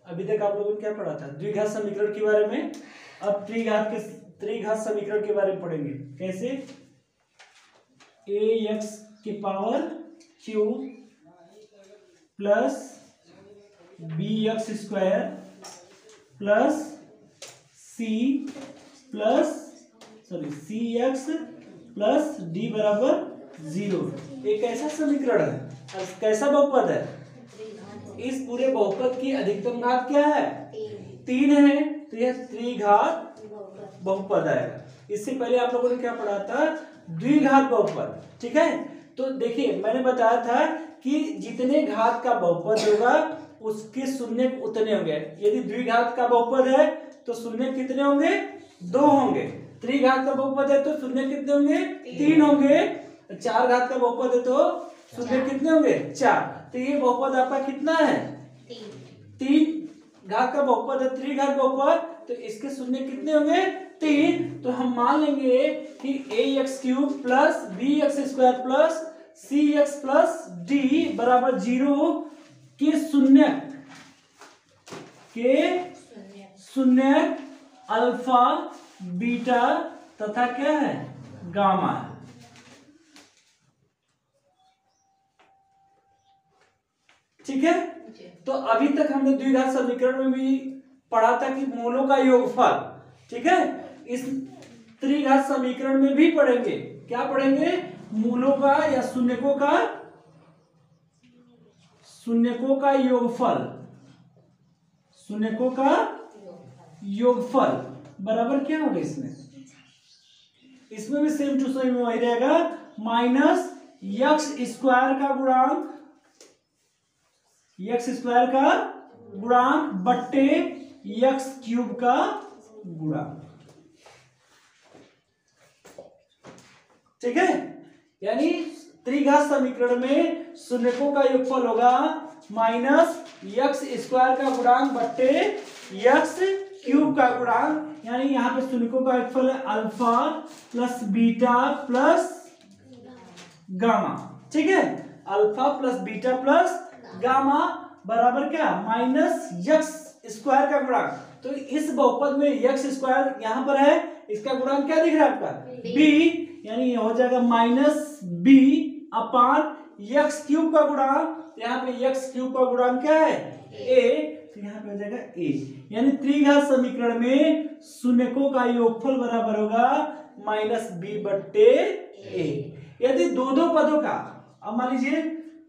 अभी तक आप लोगों ने क्या पढ़ा था, द्विघात समीकरण के बारे में। अब त्रिघात समीकरण के बारे में पढ़ेंगे। कैसे, ax की power q plus bx square plus cx plus d बराबर 0 एक ऐसा समीकरण है, कैसा बहुपद है, इस पूरे बहुपद की अधिकतम घात क्या है, 3 है, तो यह त्रिघात बहुपद आएगा। इससे पहले आप लोगों ने क्या पढ़ा था, द्विघात बहुपद। ठीक है, तो देखिए मैंने बताया था कि जितने घात का बहुपद होगा उसके शून्य उतने होंगे। यदि द्विघात का बहुपद है तो शून्य कितने होंगे, 2 होंगे। त्रिघात का बहुपद है तो शून्य कितने होंगे, 3 होंगे। 4 घात का बहुपद है तो शून्य कितने होंगे, 4। तो ये बहुपद आपका कितना है, 3 घात का बहुपद है, त्रिघात बहुपद, तो इसके शून्य कितने होंगे, 3। तो हम मान लेंगे कि ax³ plus bx square plus cx plus d बराबर 0 के शून्य अल्फा बीटा तथा क्या है, गामा है। ठीक है, तो अभी तक हमने द्विघात समीकरण में भी पढ़ा था कि मूलों का योगफल। ठीक है, इस त्रिघात समीकरण में भी पढ़ेंगे, क्या पढ़ेंगे, मूलों का या शून्यकों का योगफल बराबर क्या होगा, इसमें भी सेम टू सेम वही रहेगा, माइनस एक्स स्क्वायर का गुणांक बट्टे x³ का गुणांक। ठीक है, यानी त्रिघात समीकरण में शून्यकों का योगफल होगा माइनस एक्स स्क्वायर का गुणांक बट्टे x³ का गुणांक, यानी यहाँ पे शून्यकों का योगफल है alpha plus beta plus gamma. ठीक है, alpha plus beta plus gamma बराबर क्या, माइनस एक्स स्क्वायर का गुणांक। तो इस बहुपद में एक्स स्क्वायर यहाँ पर है, इसका गुणांक क्या दिख रहा है आपका, b, यानी ये हो जाएगा माइनस b अपान x³ का गुणांक, यहाँ पे x³ का गुणांक क्या है, a, तो यहाँ पे हो जाएगा a। यानी त्रिघात समीकरण में शून्यकों का योगफल बराबर होगा माइनस b बट्टे a। यदि दो पदों का, अब मान लीजिए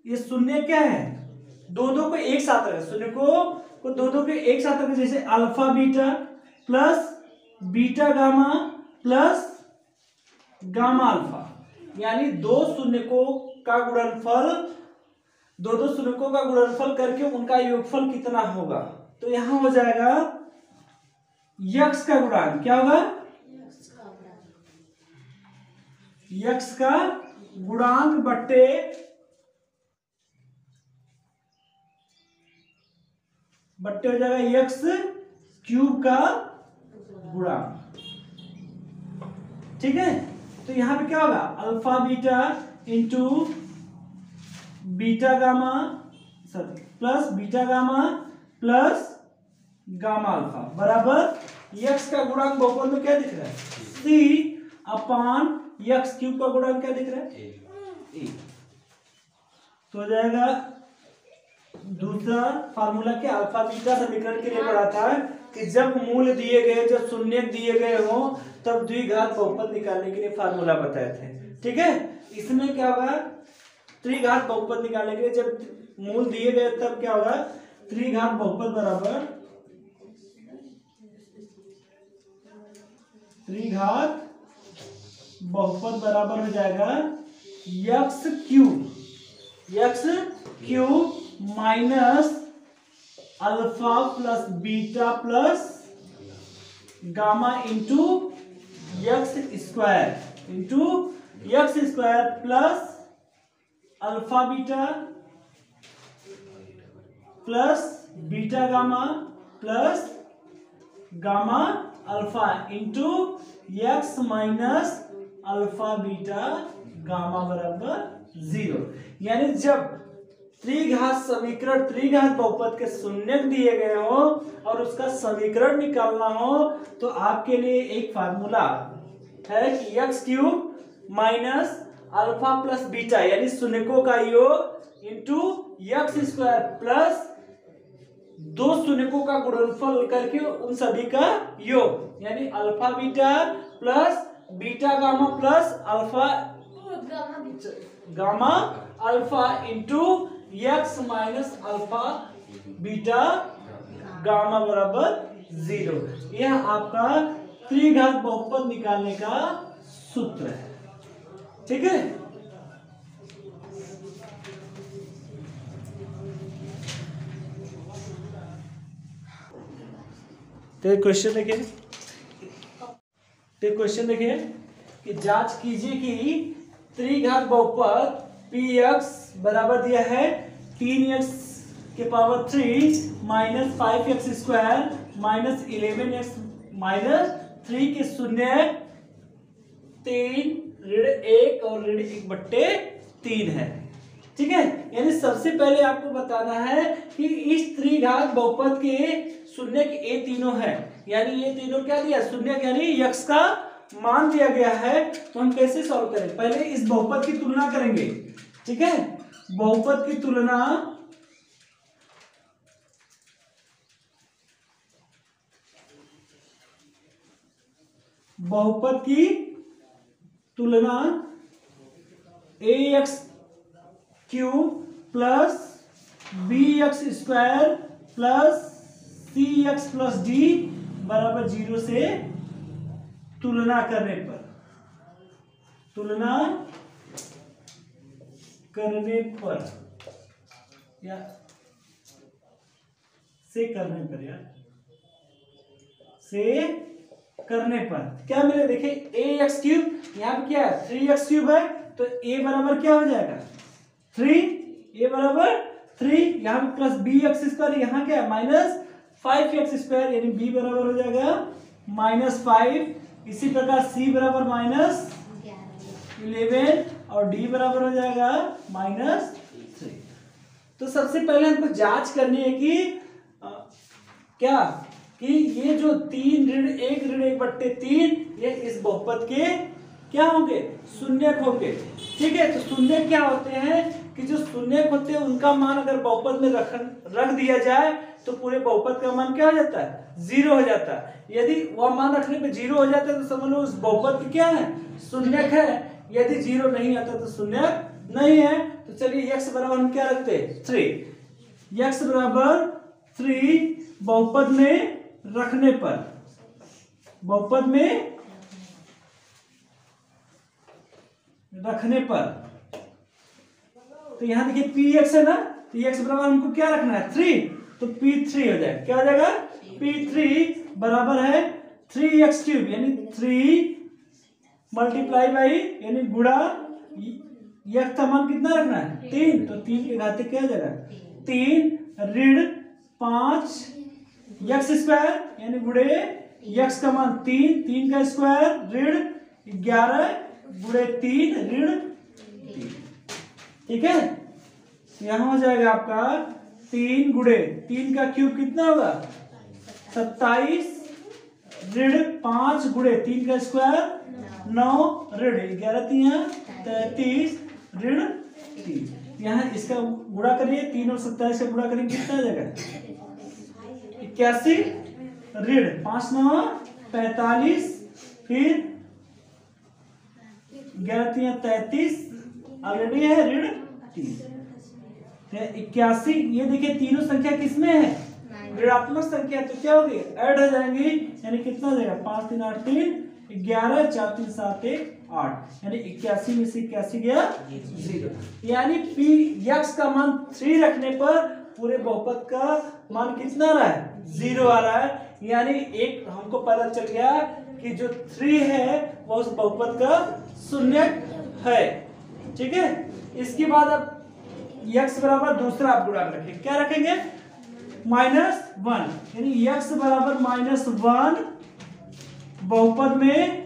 ये शून्य क्या है, दो को एक साथ रखें, शून्य को दो के एक साथ रखें, जैसे alpha beta plus beta gamma plus gamma alpha, यानी दो शून्यकों का गुणनफल करके उनका योगफल कितना होगा, तो यहां हो जाएगा यक्स का गुणांक, क्या होगा, यक्स का गुणांक बट्टे हो जाएगा x³ का गुणांक। ठीक है, तो यहां पे क्या होगा, alpha beta into beta gamma plus beta gamma plus gamma alpha बराबर x का गुणांक बहुपद में क्या दिख रहा है, c अपान x³ का गुणांक क्या दिख रहा है, a। तो हो जाएगा दूसरा फार्मूला के अल्फा बीटा समीकरण के लिए पढ़ा था कि जब मूल दिए गए, जब शून्य दिए गए हो, तब द्विघात बहुपद निकालने के लिए फार्मूला बताए थे। ठीक है, इसमें क्या होगा, त्रिघात बहुपद निकालने के लिए जब मूल दिए गए तब क्या होगा, त्रिघात बहुपद बराबर हो जाएगा x³ minus alpha plus beta plus gamma into x square plus alpha beta plus beta gamma plus gamma alpha into x minus alpha beta gamma बराबर 0। यानी जब त्रिघात समीकरण, त्रिघात बहुपद के शून्यक दिए गए हो और उसका समीकरण निकालना हो तो आपके लिए एक फार्मूला है कि x cube minus alpha plus beta यानी शून्यकों का योग इंटू एक्स स्क्वायर प्लस दो शून्यकों का गुणनफल करके उन सभी का योग यानी alpha beta plus beta gamma plus alpha gamma alpha into x minus alpha beta gamma बराबर 0। यह आपका त्रिघात बहुपद निकालने का सूत्र है। ठीक है, तो क्वेश्चन देखिए, कि जांच कीजिए कि त्रिघात बहुपद px बराबर दिया है 3x के power 3 minus 5x square minus 11x minus 3 के शून्य 3 ऋण 1 और ऋण 1/3 है। ठीक है, यानी सबसे पहले आपको बताना है कि इस त्रिघात बहुपद के शून्य के ये तीनों है, यानी ये तीनों क्या दिया शून्य यानी x का मान दिया गया है। तो हम कैसे सॉल्व करें, पहले इस बहुपद की तुलना करेंगे। ठीक है, बहुपद की तुलना ax cube plus bx square plus cx plus d बराबर 0 से तुलना करने पर या से करने पर क्या मिले, देखिए ax क्यूब यहाँ पे क्या है 3x क्यूब है तो a बराबर क्या हो जाएगा 3, a बराबर 3, यहाँ पे प्लस bx स्क्वायर यहाँ क्या है माइनस 5x स्क्वायर यानी b बराबर हो जाएगा -5। इसी प्रकार c बराबर -11 और d बराबर हो जाएगा -3। तो सबसे पहले हमको जांच करनी है कि कि ये जो 3 ऋण 1 ऋण 1/3 ये इस बहुपद के क्या होंगे शून्यक होंगे। ठीक है, तो शून्यक क्या होते हैं कि जो शून्यक होते हैं उनका मान अगर बहुपद में रख दिया जाए तो पूरे बहुपद का मान क्या हो जाता है 0 हो जाता है। यदि वह मान रखने पे 0 हो जाता है तो समझ लो उस बहुपद क्या है शून्यक है, यदि 0 नहीं आता तो शून्यक नहीं है। तो चलिए x बराबर हम क्या रखते हैं 3, x बराबर 3 बहुपद में रखने पर तो यहां देखिए px है ना, तो x बराबर हमको क्या रखना है 3, तो p3 हो जाएगा। क्या हो जाएगा p3 बराबर है 3x क्यूब यानी 3 मल्टीप्लाई बाई यानी गुणा x का मान कितना रखना है 3, तो 3 के घाते क्या हो जाएगा 3 ऋण 5 x स्क्वायर यानी गुणे x का मान 3 का स्क्वायर ऋण 11 गुणे 3 ऋण 3। ठीक है, यहां हो जाएगा आपका 3 गुणे 3 का क्यूब कितना होगा 27 ऋण 5 गुणे 3 का स्क्वायर 9 ऋण 11 3 33 ऋण 3। यहाँ इसका गुणा करिए 3 और 27 का गुणा करेंगे कितना आ जाएगा 81 ऋण 5 9 45 फिर 11 3 33 ऑलरेडी है ऋण 3 81। ये देखिए तीनों संख्या किसमें है ऋणात्मक संख्या, तो क्या होगी ऐड हो जाएंगी यानी कितना हो जाएगा 5 3 8 3 11 4 3 7 1 8 यानी 81 में से 81 गया 0। यानी p x का मान 3 रखने पर पूरे बहुपद का मान कितना आ रहा है 0 आ रहा है। यानी एक हमको पता चल गया कि जो 3 है वो उस बहुपद का शून्यक है। ठीक है, इसके बाद अब x बराबर दूसरा आप गुणा रखेंगे, क्या रखेंगे -1 यानी x बराबर -1 बहुपद में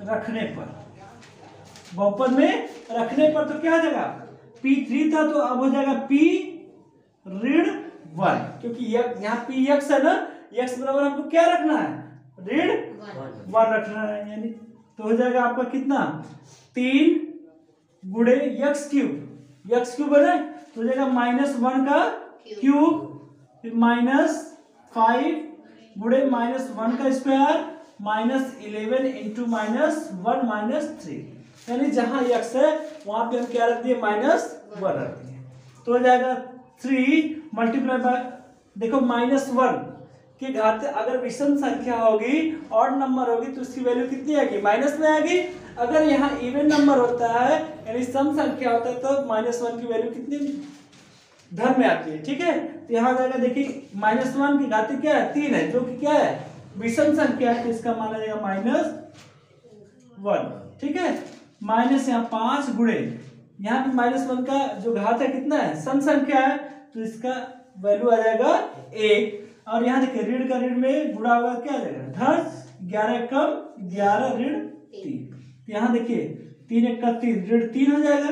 रखने पर बहुपद में रखने पर तो क्या हो जाएगा, P3 था तो अब हो जाएगा P ऋण 1, क्योंकि यहाँ P x है ना, x बराबर हमको क्या रखना है, ऋण 1 रखना है। यानी तो हो जाएगा आपका कितना, 3 गुणे x क्यूब है ना, तो हो जाएगा -1 का क्यूब, फिर -5 गुणे -1 का स्क्वायर, -11 इंटू -1 -3, यानी जहां x है वहां पे हम क्या रख दिए, -1 रख दिए। तो हो जाएगा 3 मल्टीप्लाई बाय, देखो -1 की घात अगर विषम संख्या होगी, ऑड नंबर होगी, तो उसकी वैल्यू कितनी आएगी, माइनस में आएगी। अगर यहाँ इवन नंबर होता है यानी सम संख्या होता है तो -1 की वैल्यू कितनी धन में आती है। ठीक है, तो यहाँ जाएगा देखिए -1 की घात क्या है, 3 है, जो कि क्या है, विषम संख्या है, तो इसका माना जाएगा -1। ठीक है, माइनस यहाँ 5 गुणे यहाँ पे -1 का जो घात है कितना है, सम संख्या है, तो इसका वैल्यू आ जाएगा 1। और यहाँ देखिए ऋण का ऋण में गुणा होगा, क्या आ जाएगा, धन 11 कम 11 ऋण 3। यहाँ देखिए 3 1 का 3, ऋण 3 हो जाएगा,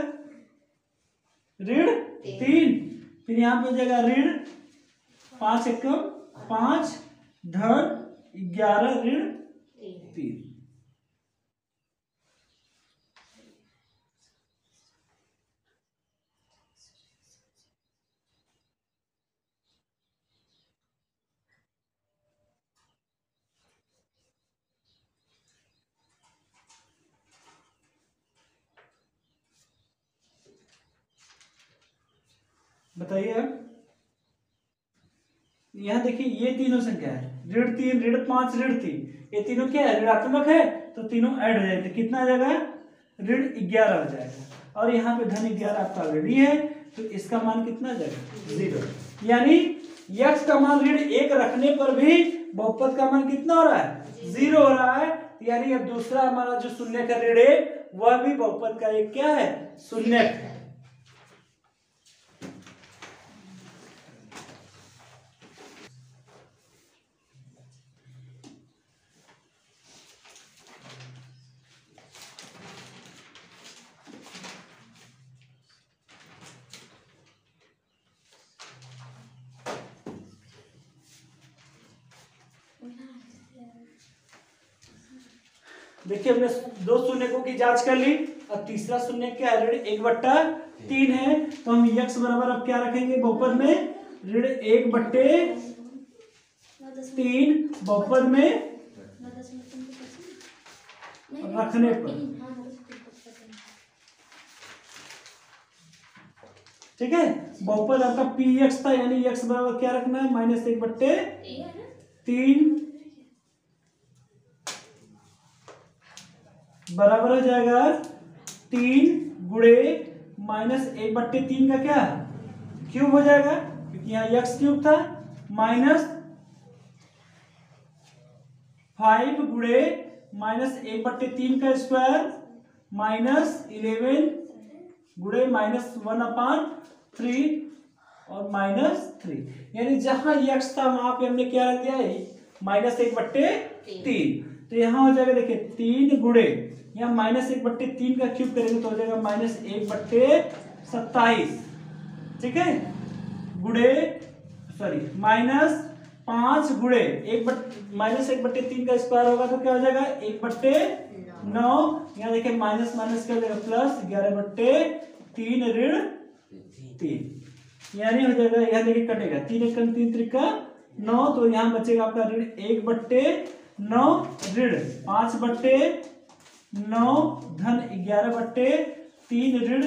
ऋण 3। फिर यहाँ पे हो जाएगा ऋण 5 1 कम 5 धन 11 ऋण 3। बताइए अब, यहाँ देखिए ये तीनों संख्या है, ऋण 3 ऋण 5 ऋण 3, ये तीनों क्या है, ऋणात्मक है, तो तीनों ऐड हो जाएंगे, कितना आ जाएगा, ऋण 11 हो जाएगा। और यहाँ पे धन 11 आपका ऑलरेडी है, तो इसका मान कितना आ जाएगा, 0। यानी x का मान ऋण 1 रखने पर भी बहुपद का मान कितना हो रहा है, 0 हो रहा है। यानी अब दूसरा हमारा जो शून्य का ऋण है वह भी बहुपद का एक क्या है, शून्य है। देखिए हमने 2 शून्यकों की जांच कर ली, अब तीसरा शून्य क्या है, ऋण 1/3 है, तो हम x बराबर अब क्या रखेंगे बहुपद में, ऋण 1/3 बहुपद में रखने पर। ठीक है, बहुपद आपका px था, यानी x बराबर क्या रखना है, -1/3 बराबर हो जाएगा 3 गुणे -1/3 का क्या क्यूब हो जाएगा, क्योंकि यहाँ x क्यूब था, -5 गुणे -1/3 का स्क्वायर, -11 गुणे -1/3 और -3। यानी जहां x था वहां पे हमने क्या रख दिया है, -1/3। तो यहाँ हो जाएगा देखिए 3 गुणे, यहाँ -1/3 का क्यूब करेंगे तो हो जाएगा -1/27। ठीक है, गुणे सॉरी -5 गुणे -1/3 का स्क्वायर होगा तो क्या हो जाएगा 1/9। यहाँ देखिए माइनस माइनस क्या हो जाएगा प्लस, 11/3 ऋण 3, यानी हो जाएगा, यहाँ देखिए कटेगा 3 1 3 त्रिका 9, तो यहाँ बचेगा आपका ऋण 1/9 ऋण 5/9 धन 11/3 ऋण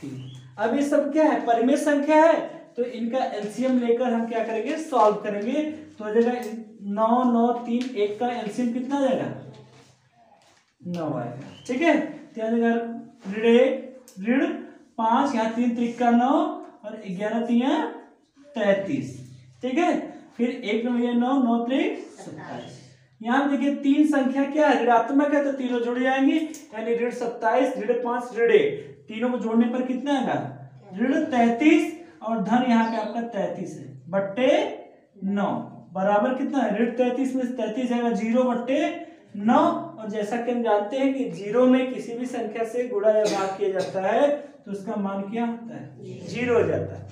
3। अब ये सब क्या है, परिमेय संख्या है, तो इनका एलसीएम लेकर हम क्या करेंगे, सॉल्व करेंगे। तो हो जाएगा 9 9 3 1 का एलसीएम कितना आ जाएगा, 9 आएगा। ठीक है, तो ऋण 5, यहाँ 3 त्रिका 9 और 11 3 33। ठीक है, फिर 1 9 9 9 3 27। यहाँ देखिए 3 संख्या क्या है, ऋणात्मक है, तो तीनों जुड़ जाएंगे, यानी ऋण 27 ऋण 5 ऋण 1, तीनों को जोड़ने पर कितना आएगा, ऋण 33, और धन यहाँ पे आपका 33 है बट्टे 9 बराबर कितना है, ऋण 33 में 33 आएगा 0/9, और जैसा कि हम जानते हैं कि 0 में किसी भी संख्या से गुणा या भाग किया जाता है तो उसका मान क्या होता है, 0 हो जाता है।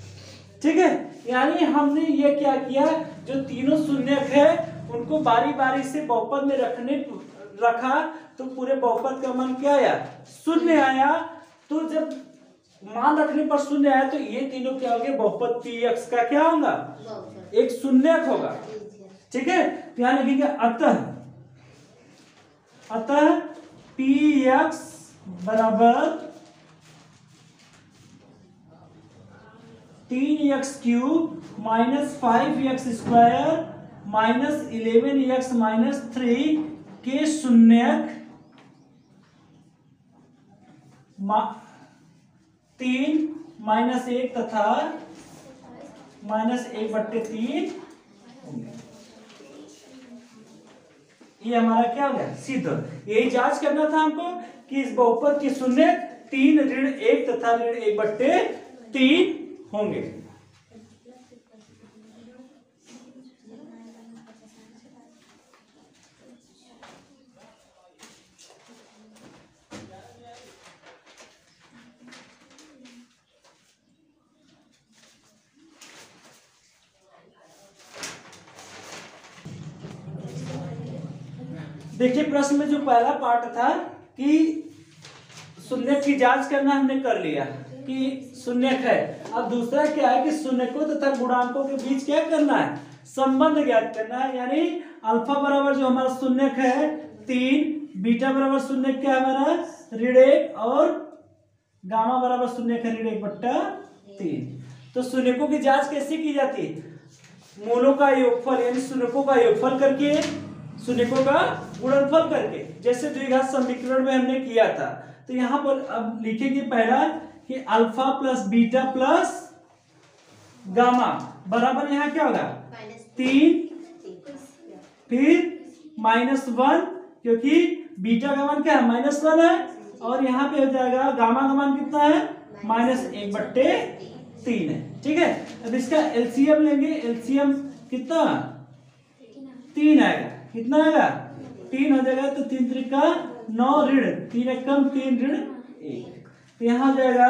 ठीक है, यानी हमने ये क्या किया, जो तीनों शून्यक है उनको बारी बारी से बहुपद में रखा तो पूरे बहुपद का मान क्या आया, शून्य आया। तो जब मान रखने पर शून्य आया तो ये तीनों क्या हो गए, बहुपद px का क्या होगा, एक शून्यक होगा। ठीक है, तो यहां लिखेंगे अतः px बराबर 3x³ minus 5x² minus 11x minus 3 के शून्यक 3 माइनस 1 तथा माइनस 1/3। ये हमारा क्या हो गया, सिद्ध। यही जांच करना था हमको कि इस बहुपद के शून्य 3 ऋण 1 तथा ऋण 1/3 होंगे। देखिए प्रश्न में जो पहला पार्ट था कि शून्यक की जांच करना हमने कर लिया कि शून्यक है। अब दूसरा क्या है कि शून्यकों तथा गुणांकों के बीच क्या करना है, संबंध ज्ञात करना है। यानी अल्फा बराबर जो हमारा शून्यक है 3, बीटा बराबर शून्यक क्या है हमारा ऋण 1 और गामा बराबर शून्यक है ऋण 1/3। तो शून्यकों की जांच कैसे की जाती है, मूलों का योगफल यानी शून्यकों का योगफल करके, शून्यकों का गुणनफल करके, जैसे द्विघात समीकरण में हमने किया था। तो यहाँ पर अब लिखेंगे पहला कि alpha plus beta plus gamma बराबर यहाँ क्या होगा 3, फिर -1 क्योंकि बीटा का मान क्या है -1 है, और यहाँ पे हो जाएगा गामा का मान कितना है -1/3 है। ठीक है, अब इसका एलसीएम लेंगे, एलसीएम कितना 3 आएगा, कितना आएगा 3 हो जाएगा। तो 3 त्रिका 9 ऋण 3 एकम 3 ऋण 1, तो यहाँ हो जाएगा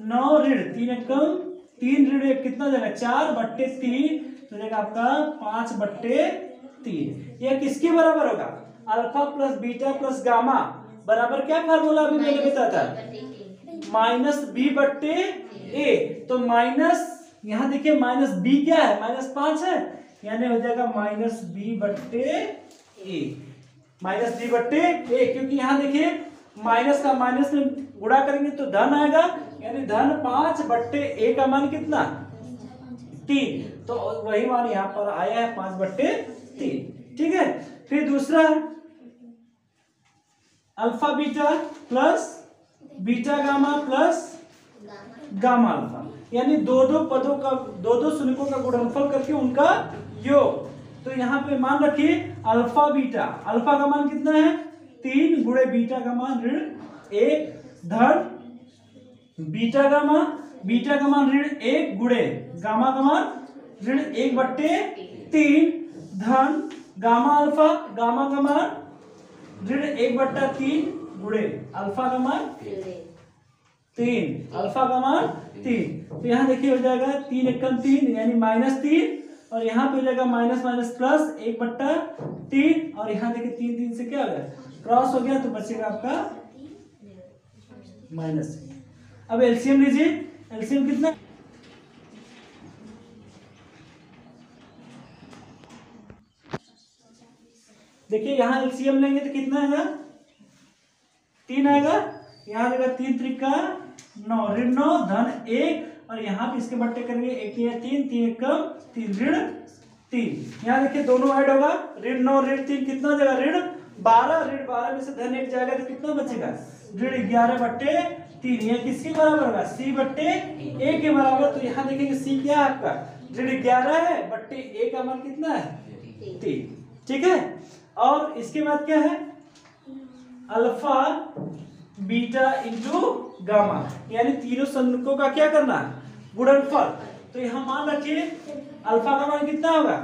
9 ऋण 3 एकम 3 ऋण 1 कितना जाएगा 4/3, तो जाएगा आपका 5/3। यह किसके बराबर होगा, alpha plus beta plus gamma बराबर क्या फार्मूला अभी मैंने बताया था, -b/a। तो माइनस यहाँ देखिए -b क्या है -5 है, यानी हो जाएगा -b/a, -b/a, क्योंकि यहाँ देखिए माइनस का माइनस में गुणा करेंगे तो धन आएगा, यानी धन 5/a का मान कितना 3, तो वही मान यहाँ पर आया है 5/3। ठीक है, फिर दूसरा alpha beta plus beta gamma plus gamma alpha, यानी दो पदों का दो शून्यकों का गुणनफल करके उनका योग। तो यहाँ पे मान रखिए अल्फा बीटा, अल्फा का मान कितना है 3 गुणे बीटा का मान ऋण 1 धन बीटा का मान ऋण 1 गुणे गामा का मान ऋण 1/3 धन गामा का मान ऋण 1/3 गुणे अल्फा का मान 3, अल्फा का मान 3। तो यहाँ देखिए हो जाएगा 3 एकम 3 यानी -3, और यहाँ पे हो जाएगा माइनस प्लस 1/3, और यहाँ देखिए 3 से क्या हो गया क्रॉस हो गया, तो बचेगा आपका -। अब एलसीएम लीजिए, एलसीएम कितना, देखिए यहाँ एलसीएम लेंगे तो कितना आएगा 3 आएगा, यहाँ आएगा 3 त्रिका 9 ऋण 9 धन 1, और यहाँ पे इसके बट्टे करेंगे 1 या 3 3 एकम 3 ऋण 3। यहाँ देखिए दोनों ऐड होगा, ऋण 9 ऋण 3 कितना हो जाएगा ऋण 12, ऋण 12 में से धन 1 जाएगा तो कितना बचेगा ऋण 11/3। यह किसके बराबर होगा c/a के बराबर। तो यहाँ देखेंगे c क्या है आपका ऋण 11 है बट्टे a का मान कितना है 3। ठीक है, और इसके बाद क्या है अल्फा बीटा इंटू गामा, यानी तीनों संयुग्मों का क्या करना है गुणनफल। तो यहाँ मान रखिए अल्फा का मान कितना होगा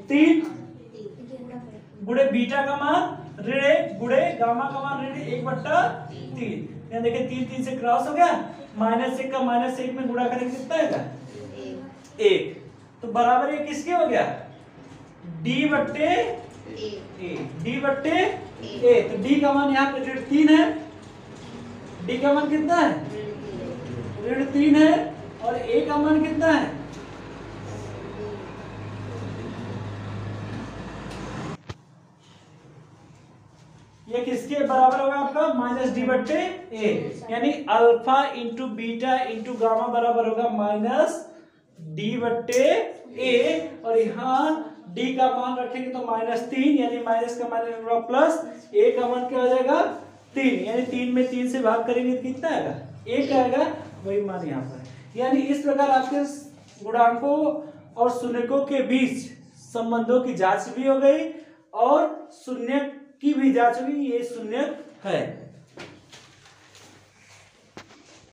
3 गुणे बीटा का मान ऋण 1 गुणे गामा का मान ऋण 1/3। यहाँ देखिए 3 3 से क्रॉस हो गया, -1 का -1 में गुणा करेंगे कितना आएगा 1। तो बराबर ये किसके हो गया d बट्टे a। तो d का मान यहाँ पे ऋण 3 है, d का मान कितना है ऋण 3 है, और a का मान कितना है ये किसके बराबर होगा आपका -d बट्टे a, यानी alpha into beta into gamma बराबर होगा -d बट्टे a, और यहाँ d का मान रखेंगे तो -3, यानी माइनस का माइनस होगा प्लस, a का मान क्या हो जाएगा 3, यानी 3 में 3 से भाग करेंगे तो कितना आएगा 1 आएगा, वही मान यहाँ पर। यानी इस प्रकार आपके गुणांकों और शून्यकों के बीच संबंधों की जांच भी हो गई और शून्य की भी जांच हुई, ये शून्य है।